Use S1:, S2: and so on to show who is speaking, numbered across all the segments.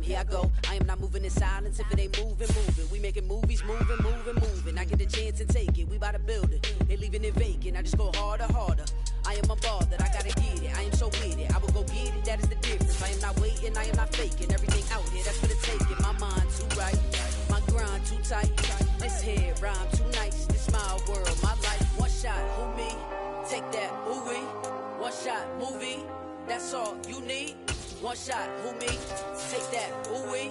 S1: here I go. I am not moving in silence. If it ain't moving, moving. We making movies, moving, moving, moving. I get a chance and take it. We bout to build it. They leaving it vacant. I just go harder, harder. I am unbothered. I gotta get it. I am so with it. I will go get it. That is the difference. I am not waiting. I am not faking. Everything out here, that's for the taking. My mind too right. My grind too tight. This head rhyme too nice. This my world, my life. One shot, who me? Take that, ooh-wee. One shot, movie. That's all you need. One shot, who me? Take that, ooh-wee.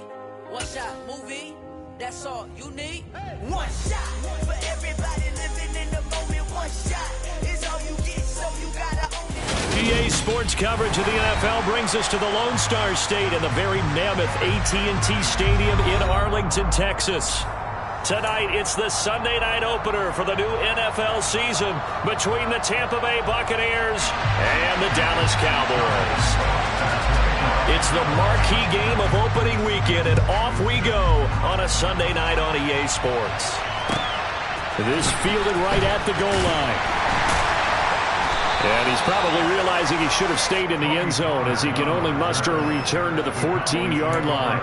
S1: One shot, movie. That's all you need.
S2: One shot for everybody living in the moment. One shot is all you get, so you gotta own it.
S3: EA Sports coverage of the NFL brings us to the Lone Star State and the very mammoth AT&T Stadium in Arlington, Texas. Tonight, it's the Sunday night opener for the new NFL season between the Tampa Bay Buccaneers and the Dallas Cowboys. It's the marquee game of opening weekend, and off we go on a Sunday night on EA Sports. This fielded right at the goal line. And he's probably realizing he should have stayed in the end zone as he can only muster a return to the 14-yard line.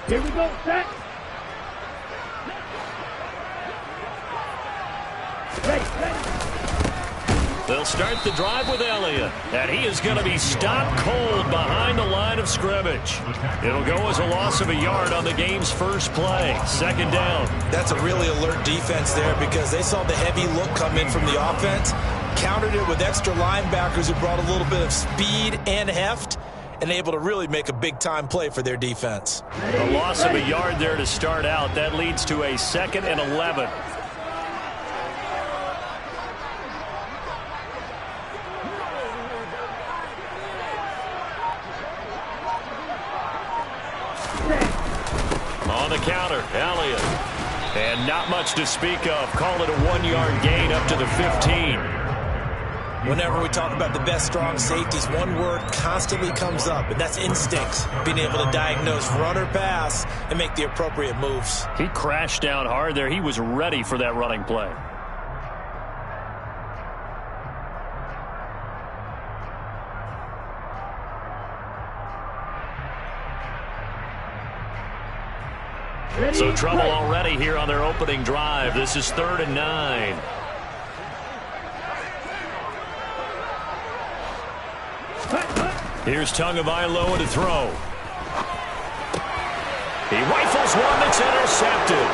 S4: Here we go, set.
S3: They'll start the drive with Elliott, and he is going to be stopped cold behind the line of scrimmage. It'll go as a loss of a yard on the game's first play. Second down.
S5: That's a really alert defense there because they saw the heavy look come in from the offense, countered it with extra linebackers who brought a little bit of speed and heft, and able to really make a big-time play for their defense.
S3: A loss of a yard there to start out. That leads to a 2nd and 11. On the counter, Elliott. And not much to speak of. Call it a 1-yard gain up to the 15.
S5: Whenever we talk about the best strong safeties, one word constantly comes up, and that's instincts. Being able to diagnose run or pass and make the appropriate moves.
S3: He crashed down hard there. He was ready for that running play. So trouble already here on their opening drive. This is 3rd and 9. Here's Tagovailoa to throw. He rifles one that's intercepted.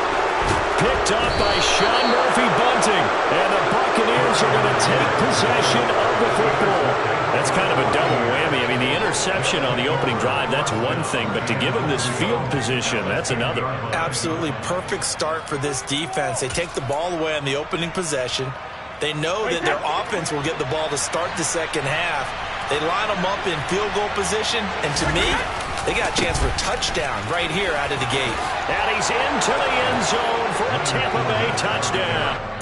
S3: Picked up by Sean Murphy-Bunting. And the Buccaneers are going to take possession of the football. That's kind of a double whammy. I mean, the interception on the opening drive, that's one thing. But to give him this field position, that's another.
S5: Absolutely perfect start for this defense. They take the ball away on the opening possession. They know that their offense will get the ball to start the second half. They line them up in field goal position, and to me, they got a chance for a touchdown right here out of the gate.
S3: And he's into the end zone for a Tampa Bay touchdown.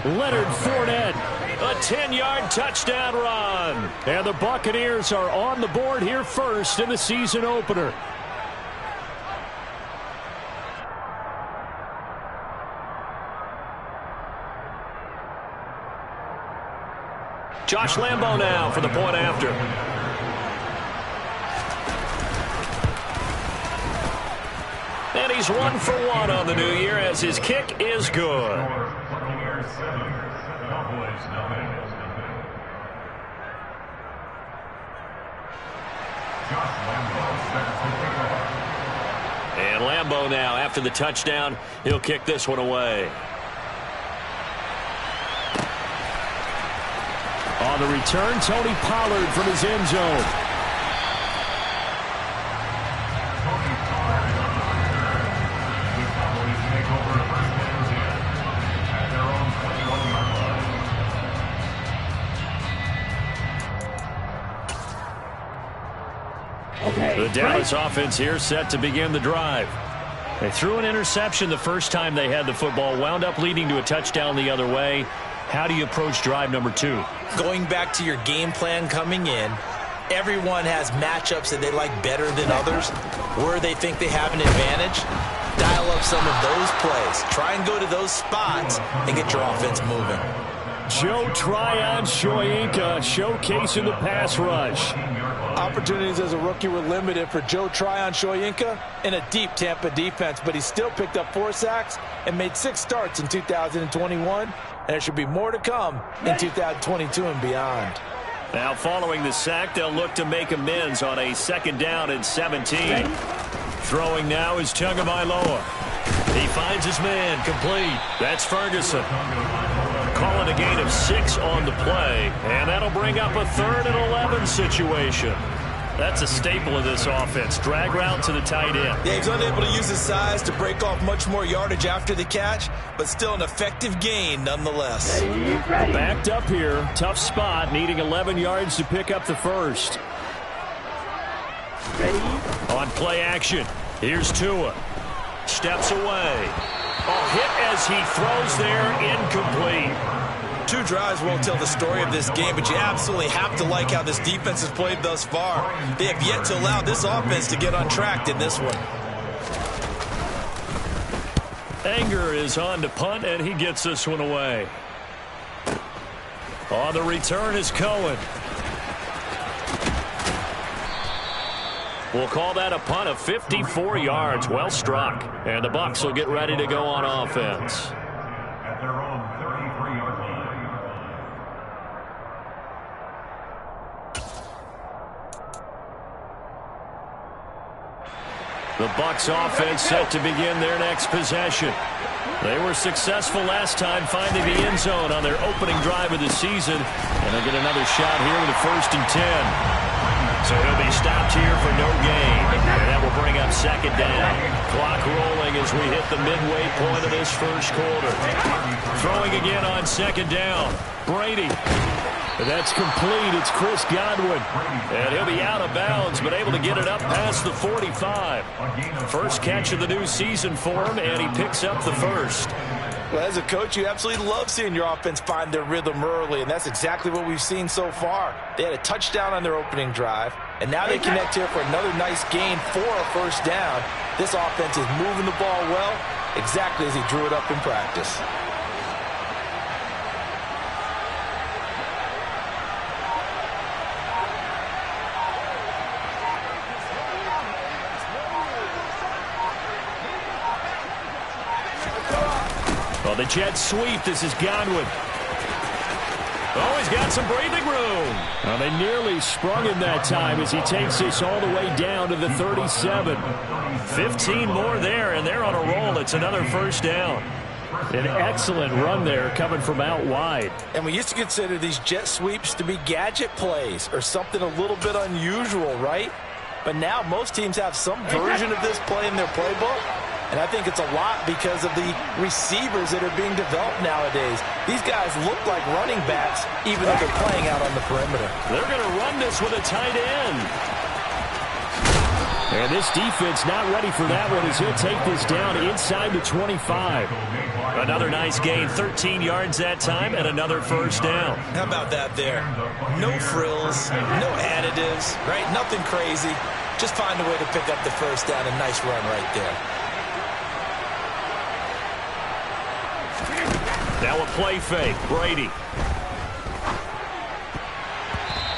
S3: Leonard Fournette, a 10-yard touchdown run. And the Buccaneers are on the board here first in the season opener. Josh Lambo now for the point after. And he's 1 for 1 on the new year as his kick is good. And Lambo now, after the touchdown, he'll kick this one away. On the return, Tony Pollard from his end zone. The Dallas offense here set to begin the drive. They threw an interception the first time they had the football, wound up leading to a touchdown the other way. How do you approach drive number 2?
S5: Going back to your game plan coming in, everyone has matchups that they like better than others, where they think they have an advantage. Dial up some of those plays. Try and go to those spots and get your offense moving.
S3: Joe Tryon-Shoyinka showcasing the pass rush.
S5: Opportunities as a rookie were limited for Joe Tryon-Shoyinka in a deep Tampa defense, but he still picked up 4 sacks and made 6 starts in 2021, and there should be more to come in 2022 and beyond.
S3: Now following the sack, they'll look to make amends on a 2nd down and 17. Throwing now is Tagovailoa. He finds his man, complete. That's Ferguson. Calling a gain of 6 on the play, and that'll bring up a 3rd and 11 situation. That's a staple of this offense. Drag route to the tight end.
S5: Yeah, he's unable to use his size to break off much more yardage after the catch, but still an effective gain nonetheless.
S3: Backed up here. Tough spot, needing 11 yards to pick up the first. On play action, here's Tua. Steps away. Oh, hit as he throws there, incomplete.
S5: 2 drives won't tell the story of this game, but you absolutely have to like how this defense has played thus far. They have yet to allow this offense to get untracked in this one.
S3: Anger is on to punt, and he gets this one away. On the return is Cohen. We'll call that a punt of 54 yards. Well struck. And the Bucs will get ready to go on offense.
S4: At their own 33-yard line.
S3: The Bucs offense set to begin their next possession. They were successful last time finding the end zone on their opening drive of the season. And they'll get another shot here with a 1st and 10. So he'll be stopped here for no gain. And that will bring up 2nd down. Clock rolling as we hit the midway point of this first quarter. Throwing again on 2nd down. Brady. That's complete. It's Chris Godwin. And he'll be out of bounds, but able to get it up past the 45. First catch of the new season for him, and he picks up the first.
S5: Well, as a coach, you absolutely love seeing your offense find their rhythm early, and that's exactly what we've seen so far. They had a touchdown on their opening drive, and now they connect here for another nice gain for a 1st down. This offense is moving the ball well, exactly as he drew it up in practice.
S3: Well, the jet sweep. This is Godwin. Oh, he's got some breathing room. Well, they nearly sprung him that time as he takes this all the way down to the 37. 15 more there, and they're on a roll. It's another 1st down. An excellent run there coming from out wide.
S5: And we used to consider these jet sweeps to be gadget plays or something a little bit unusual, right? But now most teams have some version of this play in their playbook. And I think it's a lot because of the receivers that are being developed nowadays. These guys look like running backs, even though they're playing out on the perimeter.
S3: They're going to run this with a tight end. And this defense not ready for that one as he'll take this down inside the 25. Another nice gain, 13 yards that time, and another 1st down.
S5: How about that there? No frills, no additives, right? Nothing crazy. Just find a way to pick up the 1st down. A nice run right there.
S3: Now a play fake. Brady.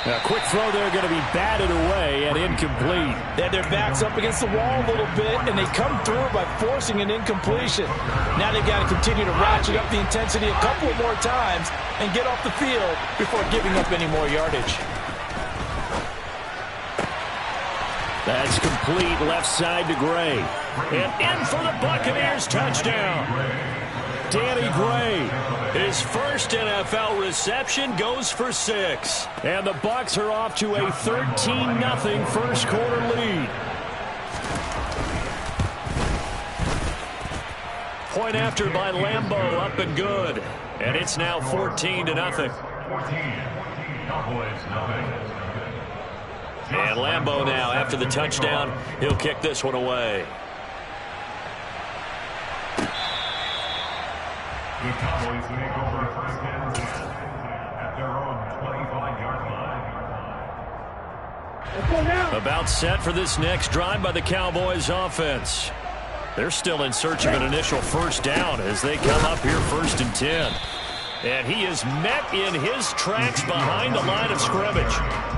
S3: A quick throw there going to be batted away and incomplete.
S5: They had their backs up against the wall a little bit, and they come through by forcing an incompletion. Now they've got to continue to ratchet up the intensity a couple more times and get off the field before giving up any more yardage.
S3: That's complete left side to Gray. And in for the Buccaneers touchdown. Danny Gray His first NFL reception goes for 6. And the Bucs are off to a 13-0 first quarter lead. Point after by Lambeau, up and good. And it's now 14-0.
S4: 14. Cowboys, nothing.
S3: And Lambeau now, after the touchdown, he'll kick this one away.
S4: The Cowboys make over first and 10 at their own 25-yard line.
S3: About set for this next drive by the Cowboys offense. They're still in search of an initial first down as they come up here first and 10. And he is met in his tracks behind the line of scrimmage.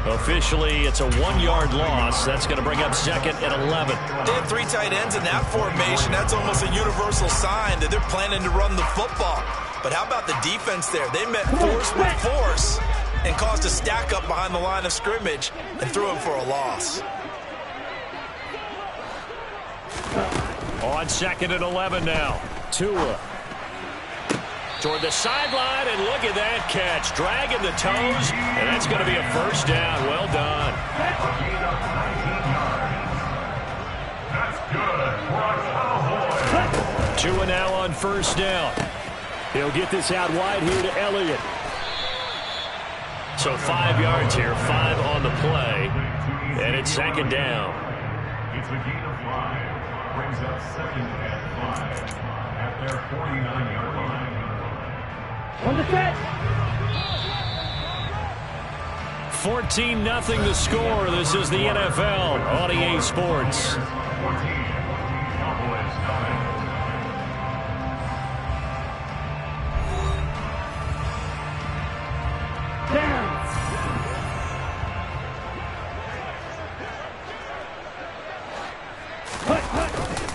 S3: Officially, it's a 1-yard loss. That's going to bring up second and 11.
S5: They had 3 tight ends in that formation. That's almost a universal sign that they're planning to run the football. But how about the defense there? They met force with force and caused a stack up behind the line of scrimmage and threw him for a loss.
S3: On second and 11 now. Tua toward the sideline, and look at that catch. Dragging the toes, and that's going to be a first down. Well done.
S4: That's good.
S3: Tua now on first down. He'll get this out wide here to Elliott. So 5 yards here, 5 on the play, and it's second down.
S4: It's a gain of 5. Brings up second and 5 at their 49-yard line.
S6: On the set.
S3: 14-0 the score. This is the NFL on EA Sports.
S4: 14. Cowboys, nothing.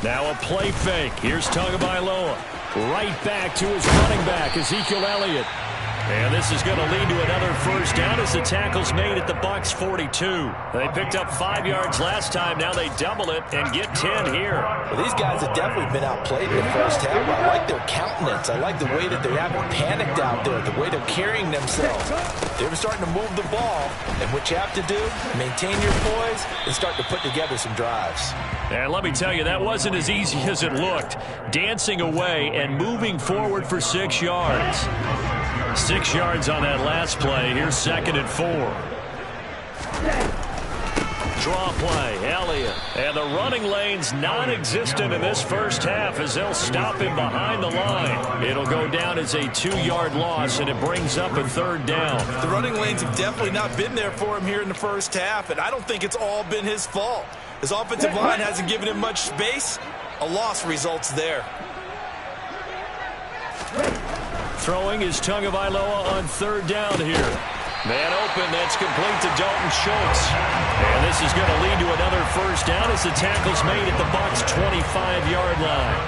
S3: Now a play fake. Here's Tagovailoa. Right back to his running back, Ezekiel Elliott. And this is going to lead to another first down as the tackle's made at the Bucs 42. They picked up 5 yards last time. Now they double it and get 10 here.
S5: Well, these guys have definitely been outplayed in the first half. I like their countenance. I like the way that they haven't panicked out there, the way they're carrying themselves. They're starting to move the ball, and what you have to do, maintain your poise and start to put together some drives.
S3: And let me tell you, that wasn't as easy as it looked. Dancing away and moving forward for 6 yards. 6 yards on that last play. Here's second and 4. Draw play, Elliott. And the running lane's non-existent in this first half as they'll stop him behind the line. It'll go down as a 2-yard loss, and it brings up a third down.
S5: The running lanes have definitely not been there for him here in the first half, and I don't think it's all been his fault. His offensive line hasn't given him much space. A loss results there.
S3: Throwing is Tagovailoa on third down here. Man open, that's complete to Dalton Schultz. And this is going to lead to another first down as the tackle's made at the Bucs' 25-yard line.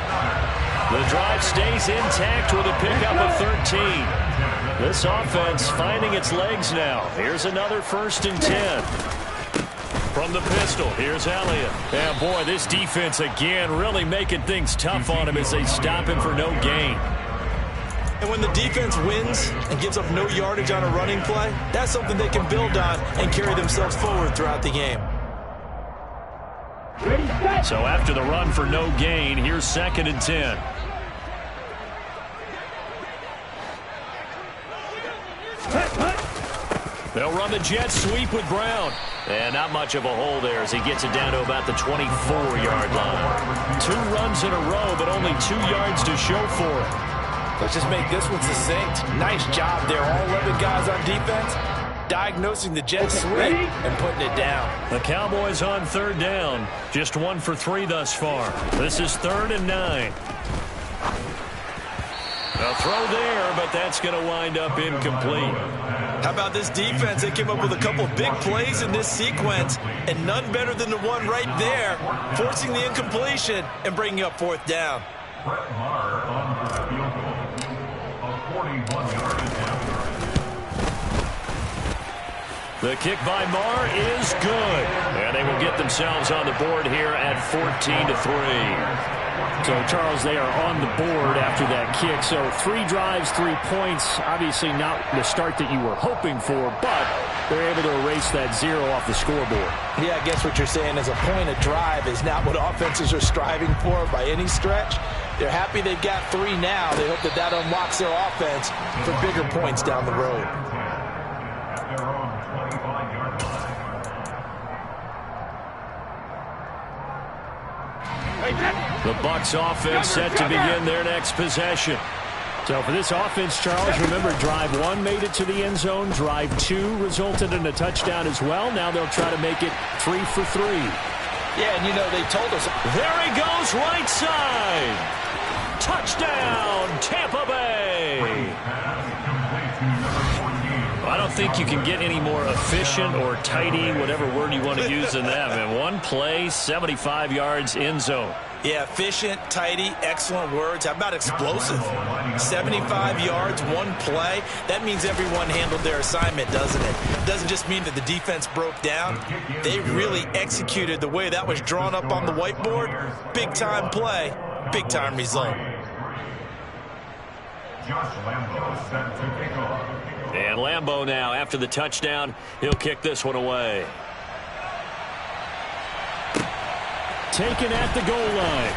S3: The drive stays intact with a pickup of 13. This offense finding its legs now. Here's another first and 10. From the pistol, here's Elliott. And boy, this defense again really making things tough on him as they stop him for no gain.
S5: And when the defense wins and gives up no yardage on a running play, that's something they can build on and carry themselves forward throughout the game.
S3: So after the run for no gain, here's second and 10. They'll run the jet sweep with Brown. And not much of a hole there as he gets it down to about the 24-yard line. 2 runs in a row, but only 2 yards to show for it.
S5: Let's just make this one succinct. Nice job there. All 11 guys on defense diagnosing the jet sweep and putting it down.
S3: The Cowboys on third down. Just 1 for 3 thus far. This is 3rd and 9. A throw there, but that's going to wind up incomplete.
S5: How about this defense? They came up with a couple big plays in this sequence, and none better than the one right there, forcing the incompletion and bringing up 4th down.
S4: Brett Maher on for the field goal. A 41-yard attempt.
S3: The kick by Maher is good. And they will get themselves on the board here at 14-3. So, Charles, they are on the board after that kick. So 3 drives, 3 points. Obviously not the start that you were hoping for, but they're able to erase that 0 off the scoreboard.
S5: Yeah, I guess what you're saying is a point of drive is not what offenses are striving for by any stretch. They're happy they've got 3 now. They hope that that unlocks their offense for bigger points down the road.
S4: At their own 25-yard line.
S3: The Bucs offense set to begin their next possession. So for this offense, Charles, remember drive 1 made it to the end zone. Drive 2 resulted in a touchdown as well. Now they'll try to make it 3 for 3.
S5: Yeah, and you know, they told us.
S3: There he goes, right side. Touchdown, Tampa Bay. I don't think you can get any more efficient or tidy, whatever word you want to use in that. Man, 1 play, 75 yards, end zone.
S5: Yeah, efficient, tidy, excellent words. How about explosive? 75 yards, 1 play. That means everyone handled their assignment, doesn't it? It doesn't just mean that the defense broke down. They really executed the way that was drawn up on the whiteboard. Big-time play, big-time result.
S4: Josh Lambo set to kick off.
S3: And Lambo now, after the touchdown, he'll kick this one away. Taken at the goal line.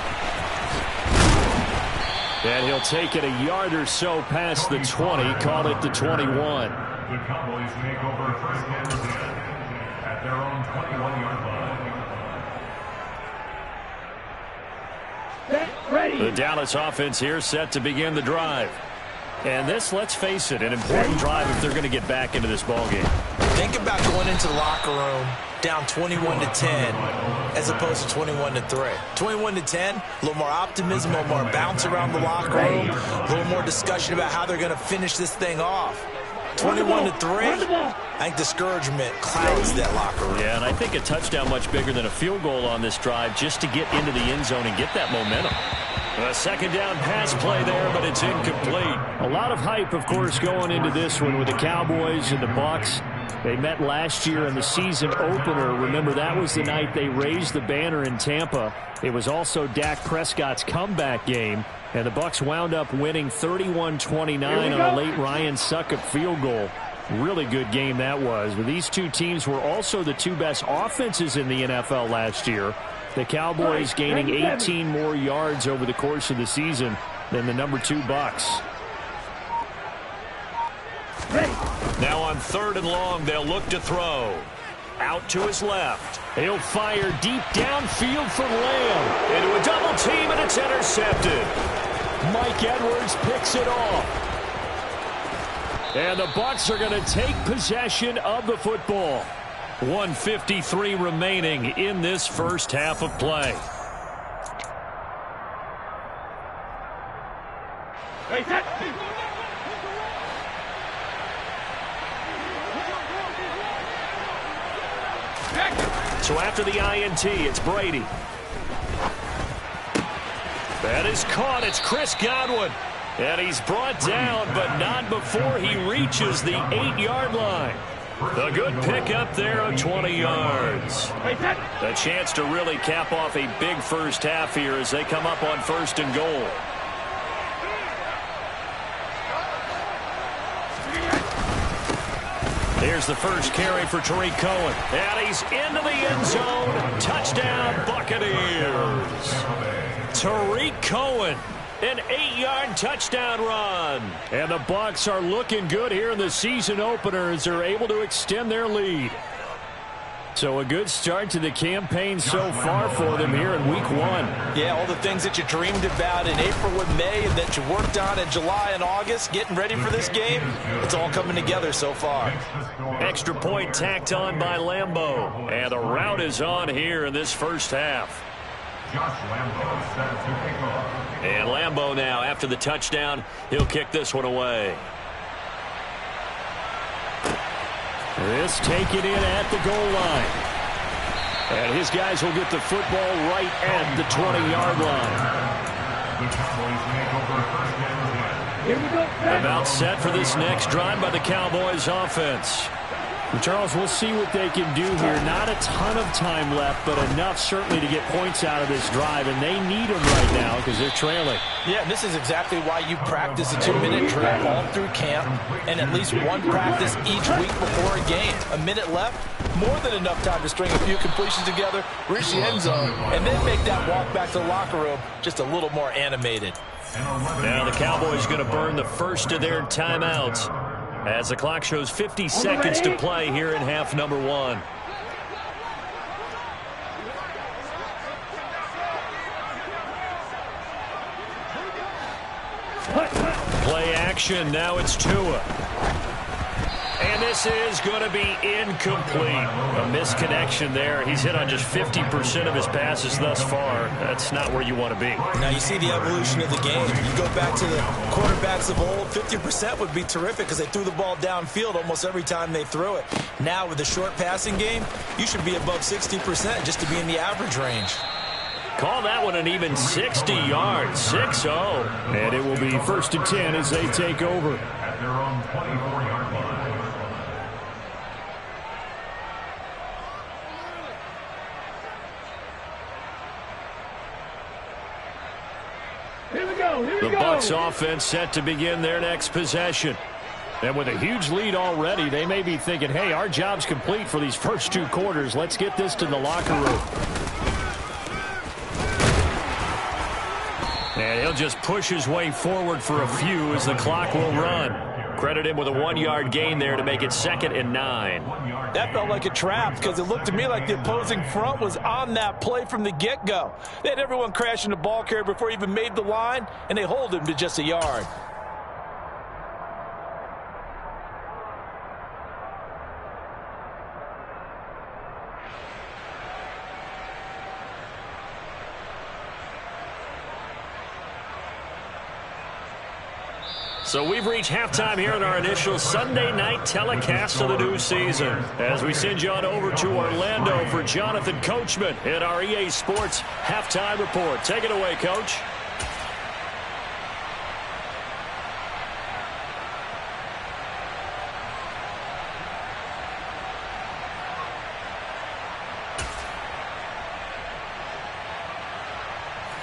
S3: And he'll take it a yard or so past the 20, call it the 21.
S4: The Cowboys take over first and 10 at their own 21-yard line.
S6: Ready.
S3: The Dallas offense here set to begin the drive. And this, let's face it, an important drive if they're going to get back into this ballgame.
S5: Think about going into the locker room down 21-10 as opposed to 21-3. 21-10, a little more optimism, a little more bounce around the locker room, a little more discussion about how they're going to finish this thing off. 21-3, I think discouragement clouds that locker room.
S3: Yeah, and I think a touchdown much bigger than a field goal on this drive just to get into the end zone and get that momentum. A second down pass play there, but it's incomplete. A lot of hype, of course, going into this one with the Cowboys and the Bucs. They met last year in the season opener. Remember, that was the night they raised the banner in Tampa. It was also Dak Prescott's comeback game, and the Bucs wound up winning 31-29 on a late Ryan Succop field goal. Really good game that was. But these two teams were also the 2 best offenses in the NFL last year. The Cowboys gaining 18 more yards over the course of the season than the number 2 Bucs. Now on 3rd and long, they'll look to throw. Out to his left. He'll fire deep downfield from Lamb. Into a double team, and it's intercepted. Mike Edwards picks it off. And the Bucs are going to take possession of the football. 1:53 remaining in this first half of play. So after the INT, it's Brady. That is caught. It's Chris Godwin. And he's brought down, but not before he reaches the 8-yard line. A good pickup there of 20 yards. A chance to really cap off a big first half here as they come up on 1st and goal. Here's the first carry for Tariq Cohen. And he's into the end zone. Touchdown, Buccaneers. Tariq Cohen. An 8-yard touchdown run. And the Bucs are looking good here in the season opener as they're able to extend their lead. So a good start to the campaign so far for them here in week 1.
S5: Yeah, all the things that you dreamed about in April and May and that you worked on in July and August, getting ready for this game, it's all coming together so far.
S3: Extra point tacked on by Lambo. And the route is on here in this first half.
S4: Josh Lambo set to kick off.
S3: And Lambo now, after the touchdown, he'll kick this one away. This taken in at the goal line. And his guys will get the football right at the 20-yard line.
S4: The Cowboys take over first and 10.
S6: Here we go.
S3: About set for this next drive by the Cowboys offense. And Charles, we'll see what they can do here. Not a ton of time left, but enough certainly to get points out of this drive, and they need them right now because they're trailing.
S5: Yeah, and this is exactly why you practice a 2-minute drill all through camp and at least one practice each week before a game. A minute left, more than enough time to string a few completions together, reach the end zone, and then make that walk back to the locker room just a little more animated.
S3: Now the Cowboys going to burn the first of their timeouts as the clock shows 50 seconds to play here in half number 1. Play action. Now it's Tua. And this is going to be incomplete. A misconnection there. He's hit on just 50% of his passes thus far. That's not where you want to be.
S5: Now you see the evolution of the game. You go back to the quarterbacks of old, 50% would be terrific because they threw the ball downfield almost every time they threw it. Now with the short passing game, you should be above 60% just to be in the average range.
S3: Call that one an even 60 yards, 6-0. And it will be 1st and 10 as they take over.
S4: At their own 24-yard line.
S3: The Bucs offense set to begin their next possession. And with a huge lead already, they may be thinking, hey, our job's complete for these first 2 quarters. Let's get this to the locker room. And he'll just push his way forward for a few as the clock will run. Credit him with a 1-yard gain there to make it 2nd and 9.
S5: That felt like a trap because it looked to me like the opposing front was on that play from the get-go. They had everyone crashing the ball carrier before he even made the line, and they hold him to just a yard.
S3: So we've reached halftime here in our initial Sunday night telecast of the new season as we send you on over to Orlando for Jonathan Coachman in our EA Sports Halftime Report. Take it away, Coach.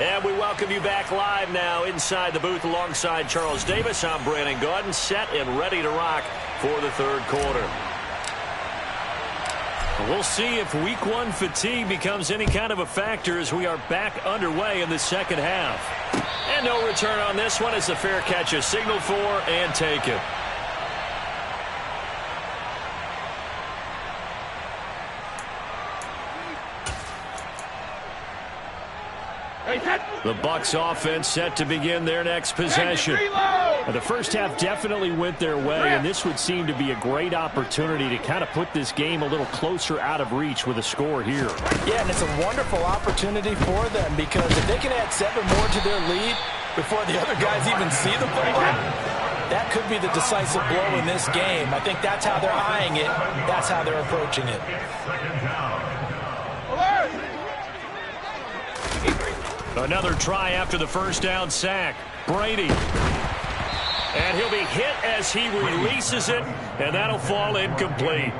S3: And we welcome you back live now inside the booth alongside Charles Davis. I'm Brandon Gaudin, set and ready to rock for the 3rd quarter. We'll see if Week 1 fatigue becomes any kind of a factor as we are back underway in the 2nd half. And no return on this one as the fair catch is signaled for and taken. The Bucs offense set to begin their next possession. The first half definitely went their way, and this would seem to be a great opportunity to kind of put this game a little closer out of reach with a score here.
S5: Yeah, and it's a wonderful opportunity for them because if they can add 7 more to their lead before the other guys even see the football, that could be the decisive blow in this game. I think that's how they're eyeing it. That's how they're approaching it.
S3: Another try after the first down sack. Brady. And he'll be hit as he releases it, and that'll fall incomplete.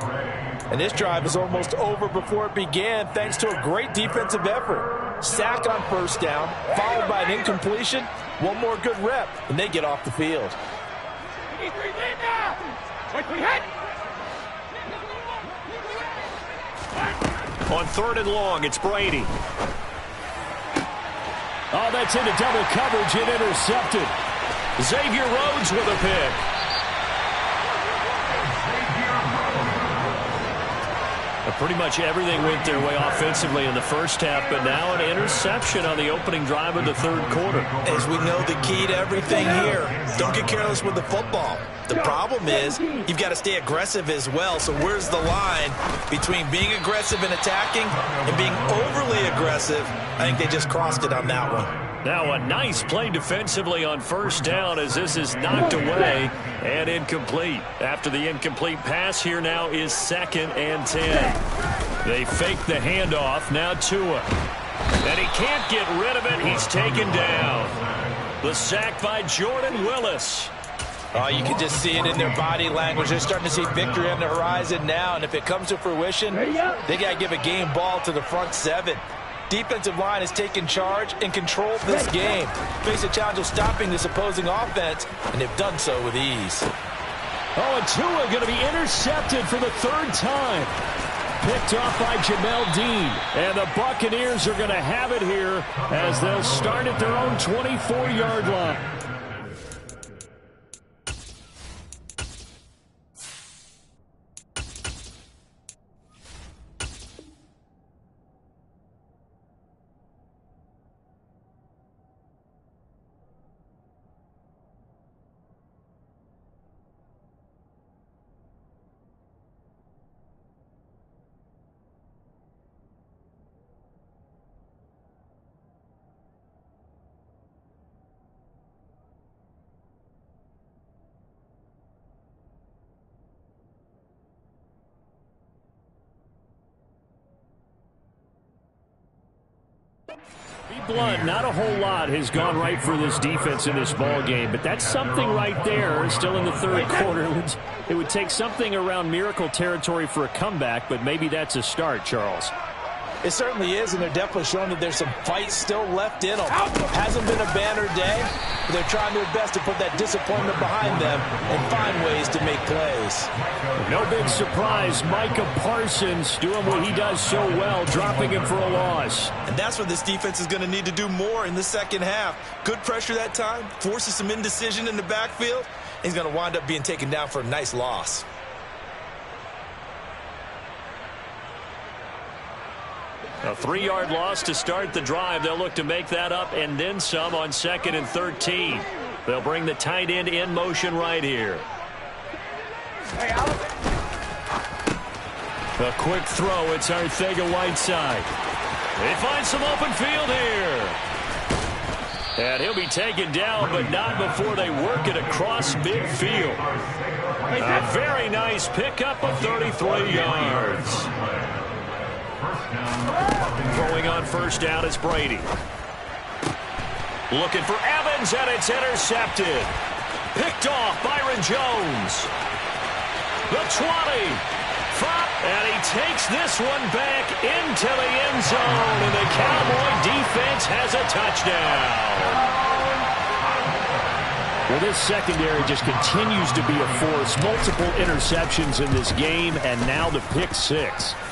S5: And this drive is almost over before it began thanks to a great defensive effort. Sack on first down, followed by an incompletion. One more good rep, and they get off the field.
S3: On 3rd and long, it's Brady. Oh, that's into double coverage and intercepted. Xavier Rhodes with a pick. Pretty much everything went their way offensively in the first half, but now an interception on the opening drive of the 3rd quarter.
S5: As we know, the key to everything here, don't get careless with the football. The problem is you've got to stay aggressive as well. So where's the line between being aggressive and attacking and being overly aggressive? I think they just crossed it on that one.
S3: Now a nice play defensively on first down as this is knocked away and incomplete. After the incomplete pass, here now is 2nd and 10. They fake the handoff. Now Tua. And he can't get rid of it. He's taken down. The sack by Jordan Willis.
S5: Oh, you can just see it in their body language. They're starting to see victory on the horizon now, and if it comes to fruition, they got to give a game ball to the front seven. Defensive line has taken charge and controlled this game. Face a challenge of stopping this opposing offense, and they've done so with ease.
S3: Oh, and Tua going to be intercepted for the third time. Picked off by Jamel Dean. And the Buccaneers are going to have it here as they'll start at their own 24-yard line. Be blunt, not a whole lot has gone right for this defense in this ball game, but that's something right there. Still in the third quarter. It would take something around miracle territory for a comeback, but maybe that's a start, Charles.
S5: It certainly is, and they're definitely showing that there's some fight still left in them. Hasn't been a banner day, but they're trying their best to put that disappointment behind them and find ways to make plays.
S3: No big surprise, Micah Parsons doing what he does so well, dropping him for a loss.
S5: And that's what this defense is going to need to do more in the second half. Good pressure that time, forces some indecision in the backfield. He's going to wind up being taken down for a nice loss.
S3: A 3-yard loss to start the drive. They'll look to make that up and then some on 2nd and 13. They'll bring the tight end in motion right here. A quick throw. It's Arcega-Whiteside. They find some open field here. And he'll be taken down, but not before they work it across midfield. A very nice pickup of 33 yards. Throwing on first down is Brady. Looking for Evans, and it's intercepted. Picked off Byron Jones. The 20. And he takes this one back into the end zone, and the Cowboy defense has a touchdown. Well, this secondary just continues to be a force. Multiple interceptions in this game, and now the pick 6.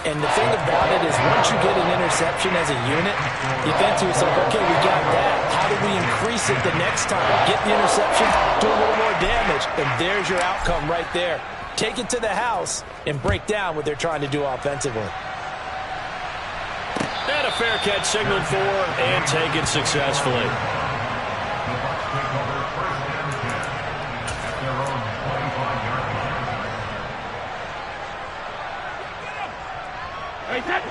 S5: And the thing about it is once you get an interception as a unit, you think to yourself, okay, we got that. How do we increase it the next time? Get the interception, do a little more damage, and there's your outcome right there. Take it to the house and break down what they're trying to do offensively.
S3: And a fair catch signaled for and taken successfully.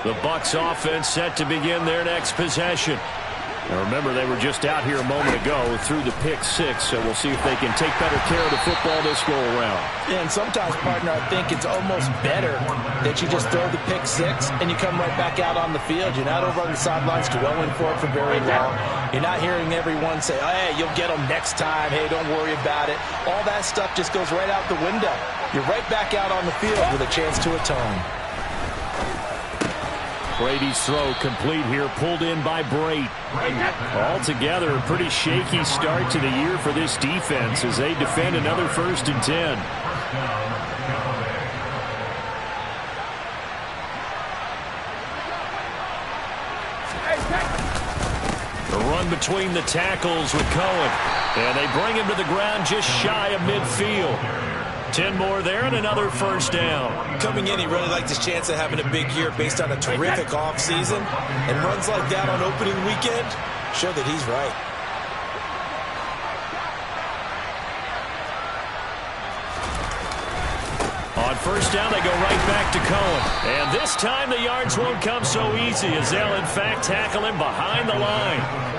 S3: The Bucs offense set to begin their next possession. Now remember, they were just out here a moment ago through the pick 6, so we'll see if they can take better care of the football this go-around.
S5: Yeah, and sometimes, partner, I think it's almost better that you just throw the pick 6 and you come right back out on the field. You're not over on the sidelines dwelling for it for very long. You're not hearing everyone say, oh, hey, you'll get them next time. Hey, don't worry about it. All that stuff just goes right out the window. You're right back out on the field with a chance to atone.
S3: Brady's throw complete here, pulled in by Brate. Altogether, a pretty shaky start to the year for this defense as they defend another 1st and 10. The run between the tackles with Cohen. And they bring him to the ground just shy of midfield. 10 more there and another 1st down.
S5: Coming in, he really liked his chance of having a big year based on a terrific offseason. And runs like that on opening weekend show that he's right.
S3: On 1st down, they go right back to Cohen. And this time the yards won't come so easy as they'll, in fact, tackle him behind the line.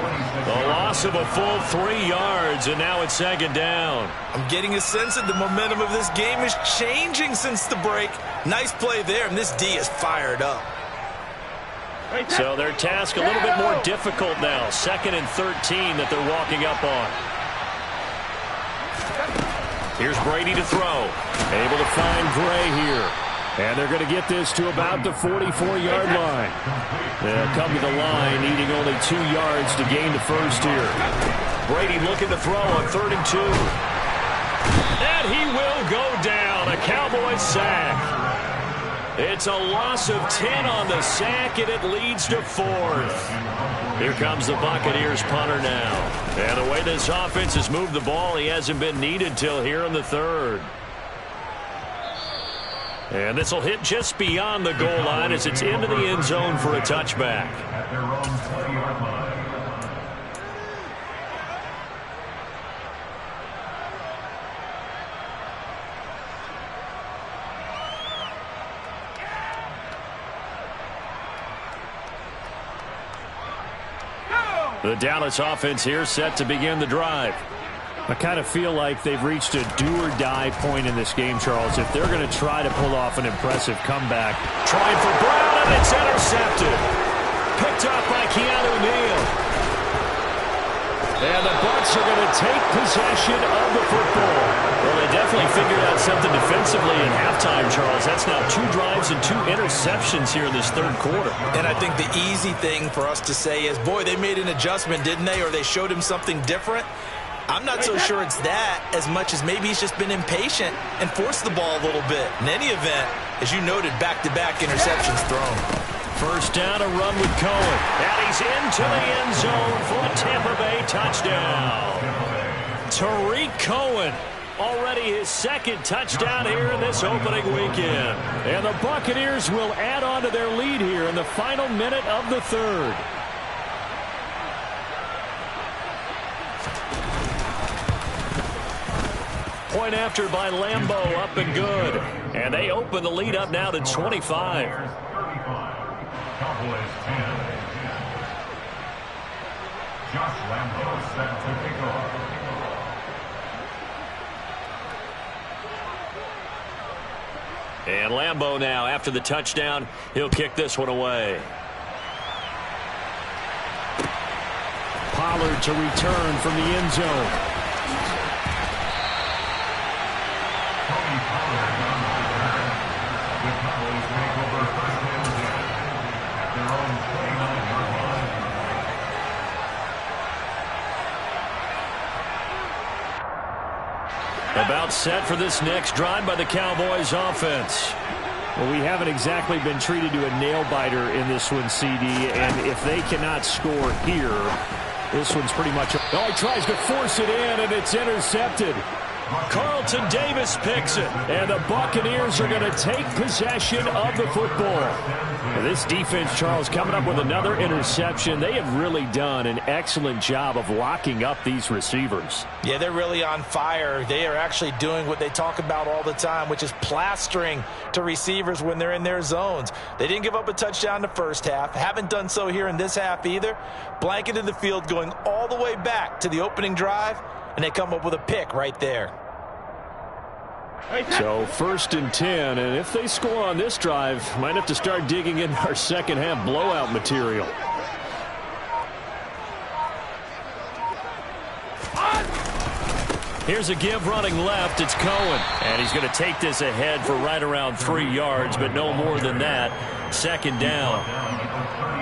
S3: The loss of a full 3 yards, and now it's 2nd down.
S5: I'm getting a sense that the momentum of this game is changing since the break. Nice play there, and this D is fired up.
S3: So their task a little bit more difficult now. 2nd and 13 that they're walking up on. Here's Brady to throw. Able to find Gray here. And they're going to get this to about the 44-yard line. They'll come to the line, needing only 2 yards to gain the first here. Brady looking to throw on 3rd and 2. And he will go down. A Cowboys sack. It's a loss of 10 on the sack, and it leads to 4th. Here comes the Buccaneers punter now. And the way this offense has moved the ball, he hasn't been needed till here in the 3rd. And this will hit just beyond the goal line as it's into the end zone for a touchback.
S4: At their own 20-yard line.
S3: The Dallas offense here set to begin the drive. I kind of feel like they've reached a do-or-die point in this game, Charles. If they're going to try to pull off an impressive comeback. Trying for Brown, and it's intercepted. Picked up by Keanu Neal. And the Bucs are going to take possession of the football. Well, they definitely figured out something defensively at halftime, Charles. That's now 2 drives and 2 interceptions here in this 3rd quarter.
S5: And I think the easy thing for us to say is, boy, they made an adjustment, didn't they? Or they showed him something different. I'm not so sure it's that as much as maybe he's just been impatient and forced the ball a little bit. In any event, as you noted, back-to-back interceptions thrown.
S3: First down, a run with Cohen. And he's into the end zone for a Tampa Bay touchdown. Tariq Cohen, already his 2nd touchdown here in this opening weekend. And the Buccaneers will add on to their lead here in the final minute of the 3rd. Point after by Lambeau, up and good. And they open the lead up now to 25.
S4: Cowboys 10. Josh Lambeau set to kick off.
S3: And Lambeau now, after the touchdown, he'll kick this one away. Pollard to return from the end zone. About set for this next drive by the Cowboys offense. Well, we haven't exactly been treated to a nail-biter in this one, CD, and if they cannot score here, this one's pretty much... Oh, he tries to force it in, and it's intercepted. Carlton Davis picks it, and the Buccaneers are going to take possession of the football. And this defense, Charles, coming up with another interception. They have really done an excellent job of locking up these receivers.
S5: Yeah, they're really on fire. They are actually doing what they talk about all the time, which is plastering to receivers when they're in their zones. They didn't give up a touchdown in the first half. Haven't done so here in this half either. Blanketed the field going all the way back to the opening drive, and they come up with a pick right there.
S3: So 1st and 10, and if they score on this drive, might have to start digging in our second half blowout material. Here's a give running left. It's Cohen, and he's going to take this ahead for right around 3 yards, but no more than that. 2nd down.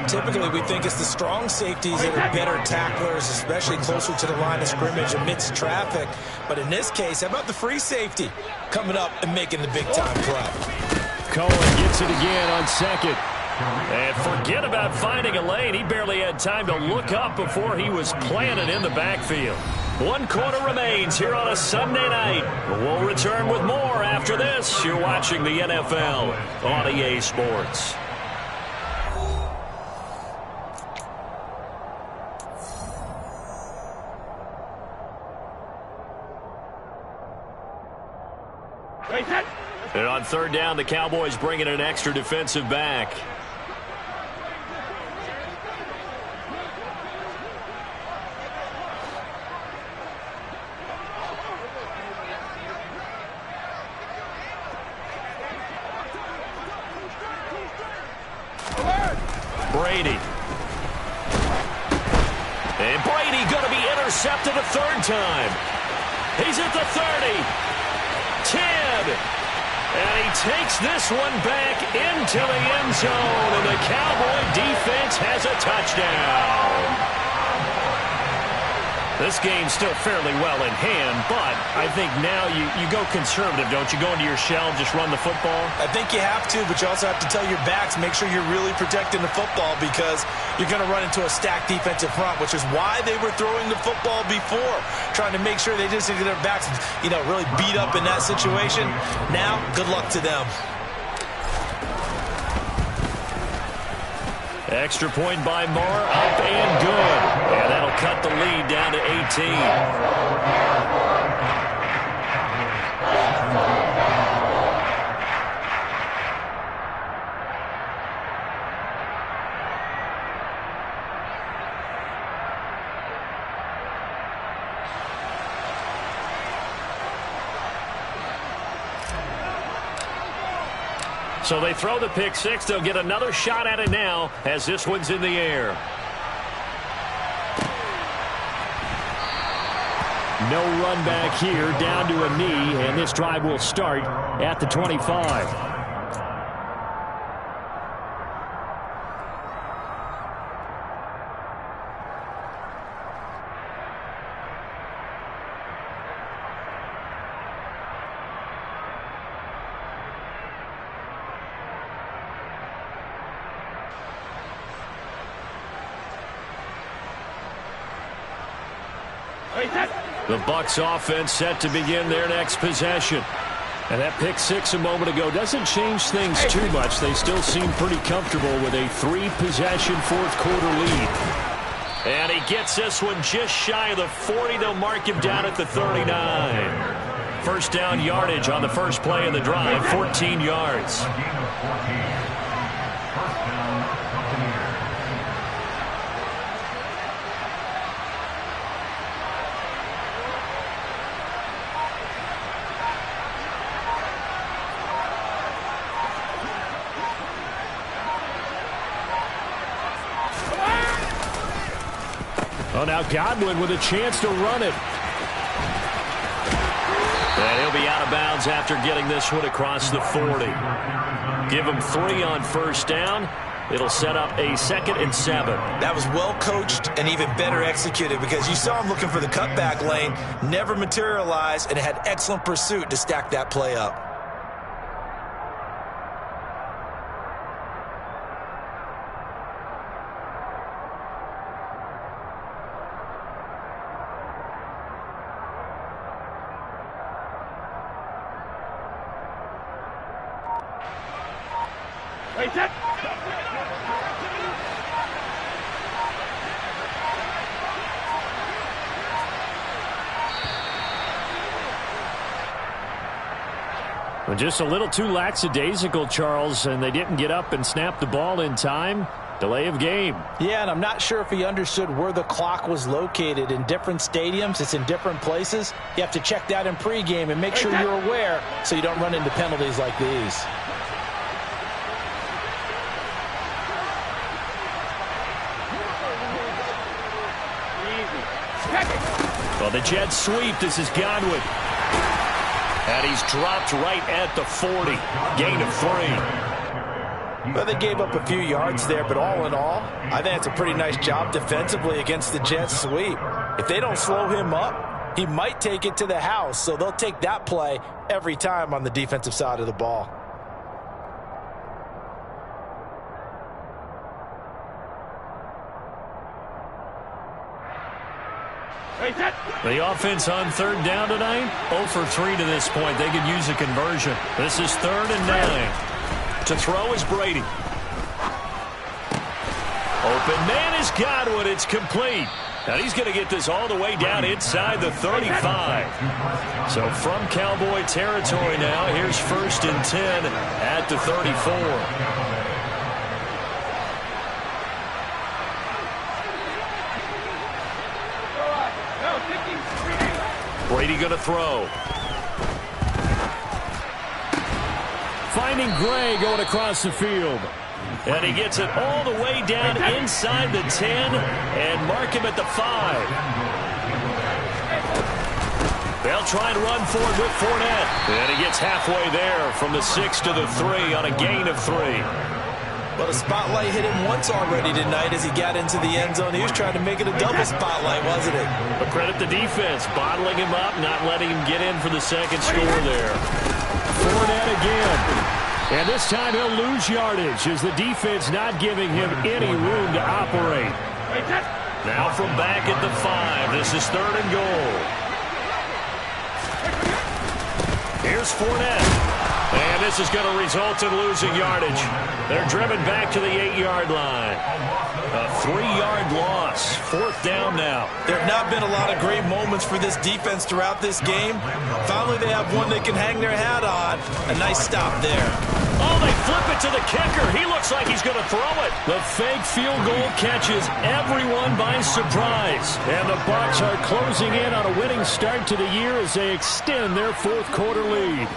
S5: Typically, we think it's the strong safeties that are better tacklers, especially closer to the line of scrimmage amidst traffic. But in this case, how about the free safety coming up and making the big-time play?
S3: Cohen gets it again on 2nd. And forget about finding a lane. He barely had time to look up before he was planted in the backfield. 1 quarter remains here on a Sunday night. We'll return with more after this. You're watching the NFL on EA Sports. And on 3rd down, the Cowboys bringing an extra defensive back. Brady. And Brady going to be intercepted a 3rd time. He's at the 30. And he takes this one back into the end zone, and the Cowboy defense has a touchdown. This game's still fairly well in hand, but I think now you go conservative, don't you? Go into your shell and just run the football?
S5: I think you have to, but you also have to tell your backs, make sure you're really protecting the football because you're going to run into a stacked defensive front, which is why they were throwing the football before, trying to make sure they just get their backs, really beat up in that situation. Now, good luck to them.
S3: Extra point by Moore, up and good. And that'll cut the lead down to 18. So they throw the pick six. They'll get another shot at it now as this one's in the air. No run back here, down to a knee, and this drive will start at the 25. The Bucs offense set to begin their next possession. And that pick six a moment ago doesn't change things too much. They still seem pretty comfortable with a three-possession fourth-quarter lead. And he gets this one just shy of the 40. They'll mark him down at the 39. First down yardage on the first play of the drive, 14 yards. Oh, now Godwin with a chance to run it. And he'll be out of bounds after getting this one across the 40. Give him 3 on first down. It'll set up a 2nd and 7.
S5: That was well coached and even better executed because you saw him looking for the cutback lane, never materialized, and had excellent pursuit to stack that play up.
S3: Just a little too lackadaisical, Charles, and they didn't get up and snap the ball in time. Delay of game.
S5: Yeah, and I'm not sure if he understood where the clock was located. In different stadiums, it's in different places. You have to check that in pregame and make sure you're aware so you don't run into penalties like these.
S3: Well, the Jets sweep. This is Godwin. And he's dropped right at the 40. Gain of 3.
S5: Well, they gave up a few yards there, but all in all, I think it's a pretty nice job defensively against the Jets sweep. If they don't slow him up, he might take it to the house, so they'll take that play every time on the defensive side of the ball.
S3: The offense on third down tonight, 0 for 3 to this point. They could use a conversion. This is 3rd and 9. To throw is Brady. Open man is Godwin. It's complete. And he's going to get this all the way down inside the 35. So from Cowboy territory now, here's 1st and 10 at the 34. Brady going to throw. Finding Gray going across the field. And he gets it all the way down inside the 10 and mark him at the 5. They'll try and run forward with Fournette. And he gets halfway there from the 6 to the 3 on a gain of 3.
S5: But a spotlight hit him once already tonight as he got into the end zone. He was trying to make it a double spotlight, wasn't it?
S3: But credit the defense, bottling him up, not letting him get in for the second score there. Fournette again. And this time he'll lose yardage as the defense not giving him any room to operate. Now from back at the 5, this is 3rd and goal. Here's Fournette. And this is going to result in losing yardage. They're driven back to the 8-yard line. A 3-yard loss. 4th down now.
S5: There have not been a lot of great moments for this defense throughout this game. Finally, they have one they can hang their hat on. A nice stop there.
S3: Oh, they flip it to the kicker. He looks like he's going to throw it. The fake field goal catches everyone by surprise. And the Bucs are closing in on a winning start to the year as they extend their 4th quarter lead.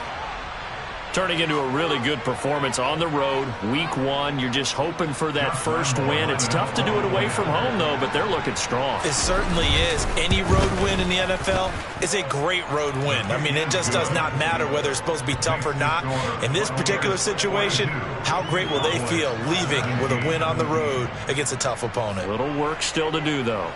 S3: Turning into a really good performance on the road. Week 1, you're just hoping for that first win. It's tough to do it away from home, though, but they're looking strong.
S5: It certainly is. Any road win in the NFL is a great road win. I mean, it just does not matter whether it's supposed to be tough or not. In this particular situation, how great will they feel leaving with a win on the road against a tough opponent?
S3: A little work still to do, though.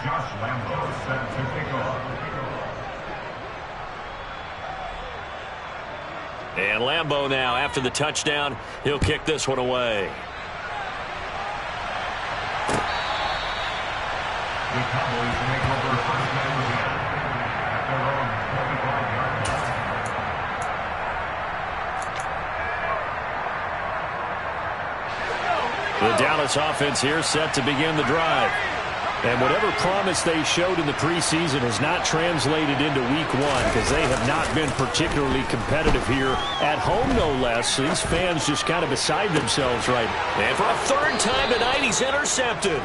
S4: Josh Lambo set to kick off.
S3: And Lambo now, after the touchdown, he'll kick this one away.
S4: The Cowboys make over first down again at their own 45-yard line.
S3: The Dallas offense here set to begin the drive. And whatever promise they showed in the preseason has not translated into week 1 because they have not been particularly competitive here at home, no less. These fans just kind of beside themselves right now. And for a 3rd time tonight, he's intercepted.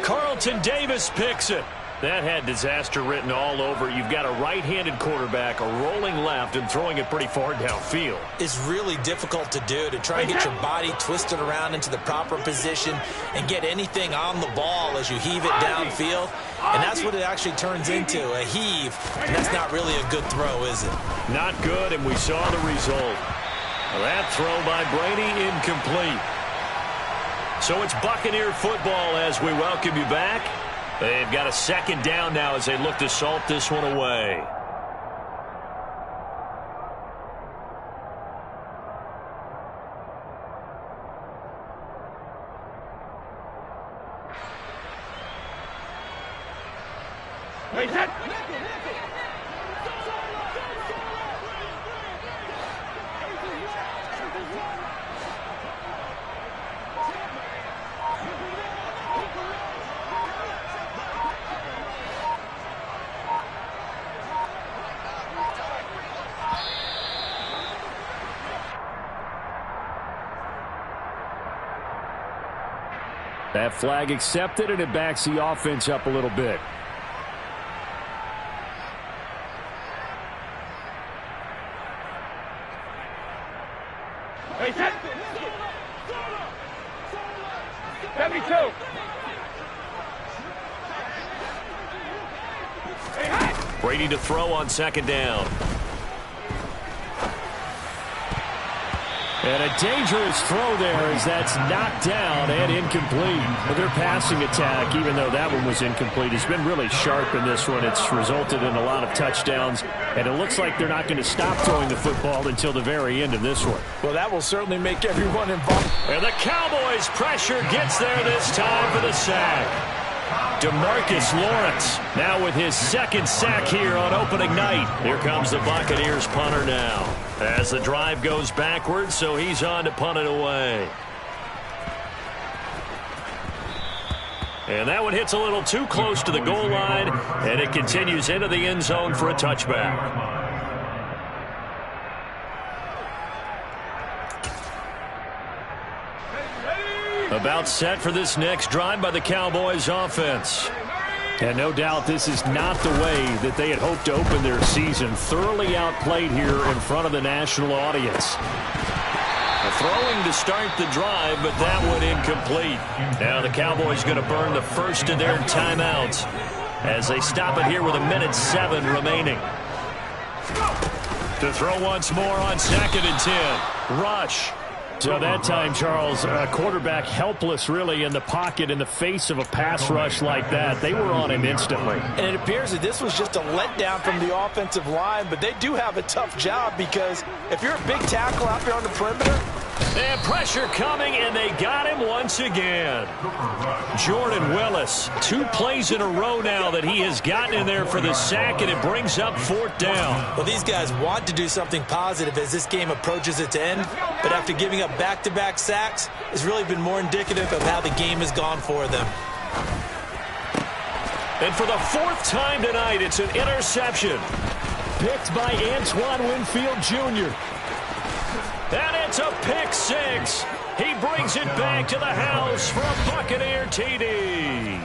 S3: Carlton Davis picks it. That had disaster written all over. You've got a right-handed quarterback, a rolling left, and throwing it pretty far downfield.
S5: It's really difficult to do, to try and get your body twisted around into the proper position and get anything on the ball as you heave it downfield. And that's what it actually turns into, a heave. And that's not really a good throw, is it?
S3: Not good, and we saw the result. That throw by Brady incomplete. So it's Buccaneer football as we welcome you back. They've got a 2nd down now as they look to salt this one away. That flag accepted, and it backs the offense up a little bit.
S6: Hey, set. 72.
S3: Brady to throw on 2nd down. And a dangerous throw there as that's knocked down and incomplete. But their passing attack, even though that one was incomplete, has been really sharp in this one. It's resulted in a lot of touchdowns, and it looks like they're not going to stop throwing the football until the very end of this one.
S5: Well, that will certainly make everyone involved.
S3: And the Cowboys' pressure gets there this time for the sack. DeMarcus Lawrence now with his 2nd sack here on opening night. Here comes the Buccaneers punter now as the drive goes backwards, so he's on to punt it away. And that one hits a little too close to the goal line, and it continues into the end zone for a touchback. About set for this next drive by the Cowboys offense. And no doubt this is not the way that they had hoped to open their season. Thoroughly outplayed here in front of the national audience. Throwing to start the drive, but that one incomplete. Now the Cowboys going to burn the first of their timeouts as they stop it here with 1:07 remaining. To throw once more on 2nd and 10. Rush. So that time, Charles, a quarterback helpless really in the pocket in the face of a pass rush like that. They were on him instantly.
S5: And it appears that this was just a letdown from the offensive line, but they do have a tough job because if you're a big tackle out there on the perimeter.
S3: And pressure coming, and they got him once again. Jordan Willis, 2 plays in a row now that he has gotten in there for the sack, and it brings up 4th down.
S5: Well, these guys want to do something positive as this game approaches its end, but after giving up back-to-back sacks, it's really been more indicative of how the game has gone for them.
S3: And for the 4th time tonight, it's an interception. Picked by Antoine Winfield Jr. And it's a pick 6. He brings it back to the house for a Buccaneer TD.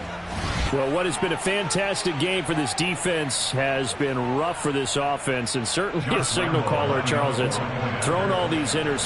S3: Well, what has been a fantastic game for this defense has been rough for this offense, and certainly a signal caller, Charles, that's thrown all these interceptions.